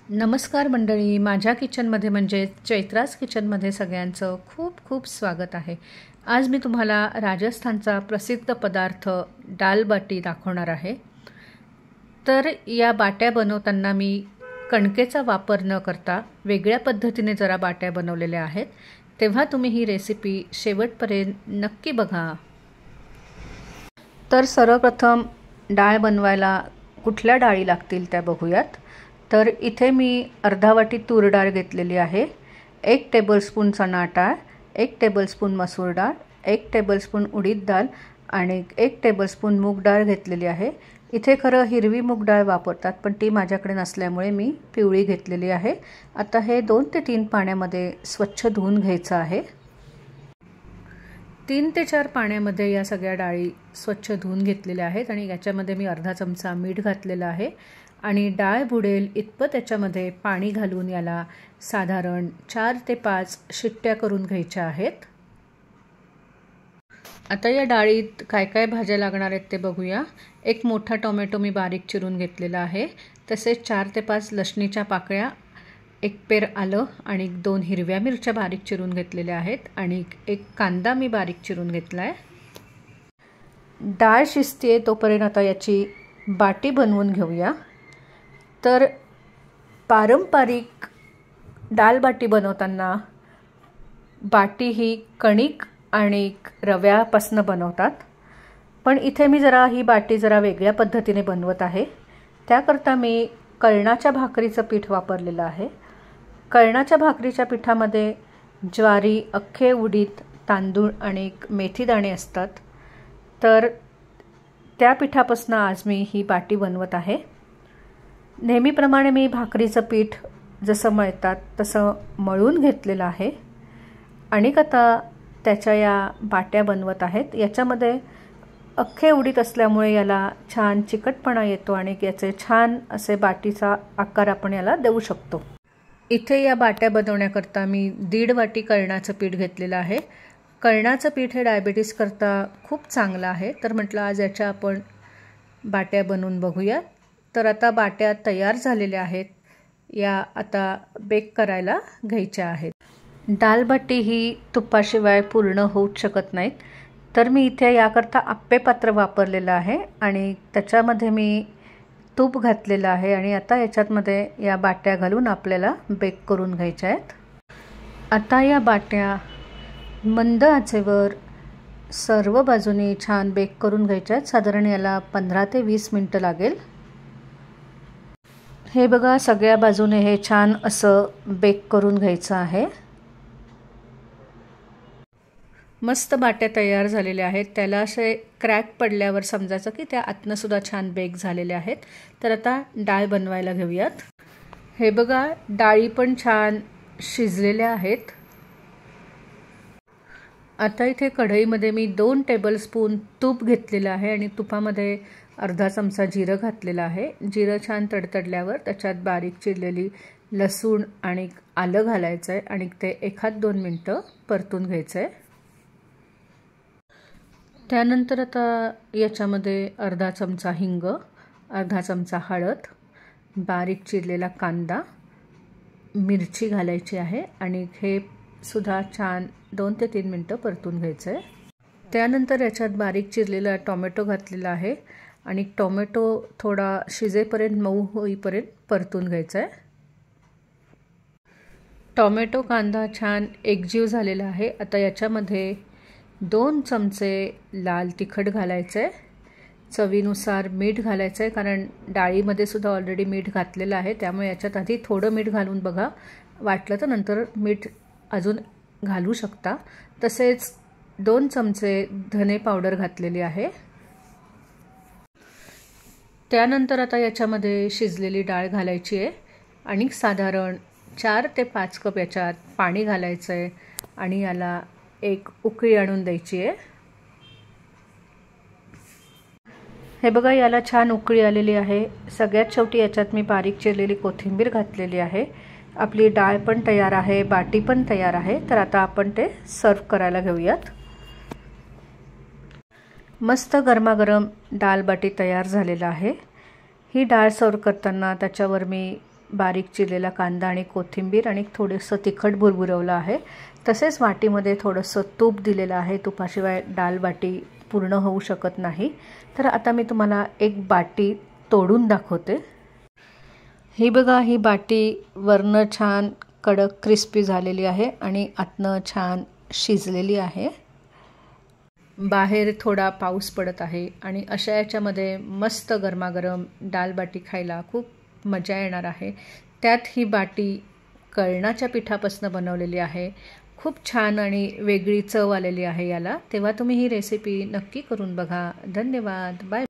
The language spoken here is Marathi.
नमस्कार मंडळी, माझ्या किचनमध्ये म्हणजे चैत्रास किचनमध्ये सगळ्यांचं खूप खूप स्वागत आहे। आज मी तुम्हाला राजस्थानचा प्रसिद्ध पदार्थ दाल बाटी दाखवणार आहे। तर या बाट्या बनवताना मी कणकेचा वापर न करता वेगळ्या पद्धतीने जरा बाट्या बनवलेल्या आहेत, तेव्हा तुम्ही ही रेसिपी शेवटपर्यंत नक्की बघा। तर सर्वप्रथम डाळ बनवायला कुठल्या डाळी लागतील त्या बघूयात। तर इथे मी अर्धा वाटी तूर डाळ घेतलेली आहे, 1 टेबलस्पून चणा डाळ, 1 टेबलस्पून मसूर डाळ, 1 टेबलस्पून उडीद डाळ आणि 1 टेबलस्पून मूग डाळ घेतलेली आहे। इथे खरं हिरवी मूग डाळ वापरतात, पण ती माझ्याकडे नसल्यामुळे मी पिवळी घेतलेली आहे। आता हे 2 ते 3 पाण्यामध्ये स्वच्छ धुवून घ्यायचं आहे। 3 ते 4 पाण्यामध्ये या सगळ्या डाळी स्वच्छ धुवून घेतलेल्या आहेत आणि याच्यामध्ये मी अर्धा चमचा मीठ घातलेलं आहे आणि डाळ बुडेल इतपत त्याच्यामध्ये पाणी घालून याला साधारण 4 ते 5 शिट्ट्या करून घ्यायच्या आहेत। आता या डाळीत काय काय भाज्या लागणार आहेत ते बघूया। एक मोठा टोमॅटो मी बारीक चिरून घेतलेला आहे, तसेच 4 ते 5 लसणीच्या पाकळ्या, 1 पेर आलं आणि 2 हिरव्या मिरच्या बारीक चिरून घेतलेल्या आहेत आणि 1 कांदा मी बारीक चिरून घेतला आहे। डाळ शिजते तोपर्यंत आता याची बाटी बनवून घेऊया। तर पारंपरिक दाल बाटी बनवताना बाटी ही कणिक आणि रव्यापासून बनवतात, पण इथे मी जरा ही बाटी जरा वेगळ्या पद्धतीने बनवत आहे। त्याकरता मी कळणाच्या भाकरीचं पीठ वापरलेलं आहे। कळणाच्या भाकरीच्या पिठामध्ये ज्वारी, अख्खे उडीद, तांदूळ आणि मेथी दाणे असतात। तर त्या पिठापासून आज मी ही बाटी बनवत आहे। नेहमीप्रमाणे मी भाकरीचं पीठ जसं मळतात तसं मळून घेतलेलं आहे आणि आता त्याच्या या बाट्या बनवत आहेत। याच्यामध्ये अख्खे उडीद असल्यामुळे याला छान चिकटपणा येतो आणि याचे छान असे बाटीचा आकार आपण याला देऊ शकतो। इथे या बाट्या बनवण्याकरता मी 1.5 वाटी कळणाचं पीठ घेतलेलं आहे। कळणाचं पीठ हे डायबिटीस करता खूप चांगलं आहे, तर म्हटलं आज याच्या आपण बाट्या बनवून बघूया। तर आता बाट्या तयार झालेल्या आहेत, या आता बेक करायला घ्यायच्या आहेत। दाल बाटी ही तुपाशिवाय पूर्ण होऊच शकत नाहीत, तर मी इथे याकरता आप्पे पात्र वापरलेलं आहे आणि त्याच्यामध्ये मी तूप घातलेलं आहे आणि आता याच्यामध्ये या बाट्या घालून आपल्याला बेक करून घ्यायच्या आहेत। आता या बाट्या मंद आचेवर सर्व बाजूनी छान बेक करून घ्यायच्या आहेत। साधारण याला 15 ते 20 मिनिटं लागेल। हे बघा, सगळ्या बाजूने हे छान असं बेक करून घ्यायचं आहे। मस्त बाट्या तयार झालेल्या आहेत। त्याला असे क्रॅक पडल्यावर समजायचं की त्या आतनं सुद्धा छान बेक झालेल्या आहेत। तर आता डाळ बनवायला घेऊयात। हे बघा, डाळी पण छान शिजलेल्या आहेत। आता इथे कढईमध्ये मी 2 टेबलस्पून तूप घेतलेलं आहे आणि तुपामध्ये अर्धा चमचा जिरं घातलेलं आहे। जिरं छान तडतडल्यावर त्याच्यात बारीक चिरलेली लसूण आणि आलं घालायचं आहे आणि ते 1-2 मिनिटं परतून घ्यायचं आहे। त्यानंतर आता याच्यामध्ये अर्धा चमचा हिंग, अर्धा चमचा हळद, बारीक चिरलेला कांदा, मिरची घालायची आहे आणि हे सुद्धा छान 2 ते 3 मिनिटं परतून घ्यायचं आहे। त्यानंतर याच्यात बारीक चिरलेला टोमॅटो घातलेला आहे आणि टोमॅटो थोडा शिजेपर्यंत, मऊ होईपर्यंत परतून घ्यायचा आहे। टोमॅटो कांदा छान एकजीव झालेला आहे। आता याच्यामध्ये 2 चमचे लाल तिखट घालायचं आहे, चवीनुसार मीठ घालायचं आहे, कारण डाळीमध्ये सुद्धा ऑलरेडी मीठ घातलेलं आहे, त्यामुळे याच्यात आधी थोडं मीठ घालून बघा, वाटलं तर नंतर मीठ अजून घालू शकता। तसेच 2 चमचे धने पावडर घातलेली आहे। त्यानंतर आता याच्यामध्ये शिजलेली डाळ घालायची आहे आणि साधारण 4 ते 5 कप याच्यात पाणी घालायचं आहे आणि याला एक उकळी आणून द्यायची आहे। हे बघा, याला छान उकळी आलेली आहे। सगळ्यात शेवटी याच्यात मी बारीक चिरलेली कोथिंबीर घातलेली आहे। आपली डाळ पण तयार आहे, बाटी पण तयार आहे। तर आता आपण ते सर्व करायला घेऊयात। मस्त गरमागरम दाल बाटी तयार झालेला आहे। ही डाळ सर्व करताना त्याच्यावर मी बारीक चिरलेला कांदा आणि कोथिंबीर आणि थोडंसं तिखट भुरभुरवलं आहे. तसेच वाटीमध्ये थोडंसं तूप दिलेलं आहे. तुपाशिवाय दाल बाटी पूर्ण होऊ शकत नाही. तर आता मी तुम्हाला एक बाटी तोडून दाखवते. ही बघा, ही बाटी वरनं छान कडक क्रिस्पी झालेली आहे आणि आतनं छान शिजलेली आहे. बाहेर थोडा पाऊस पडत आहे आणि अशा याच्यामध्ये मस्त गरमागरम दाल बाटी खायला खूप मजा येणार आहे. त्यात ही बाटी कळण्याच्या पिठापासून बनवलेली आहे. खूप छान आणि वेगळी चव आलेली आहे याला. तेव्हा तुम्ही ही रेसिपी नक्की करून बघा. धन्यवाद. बाय.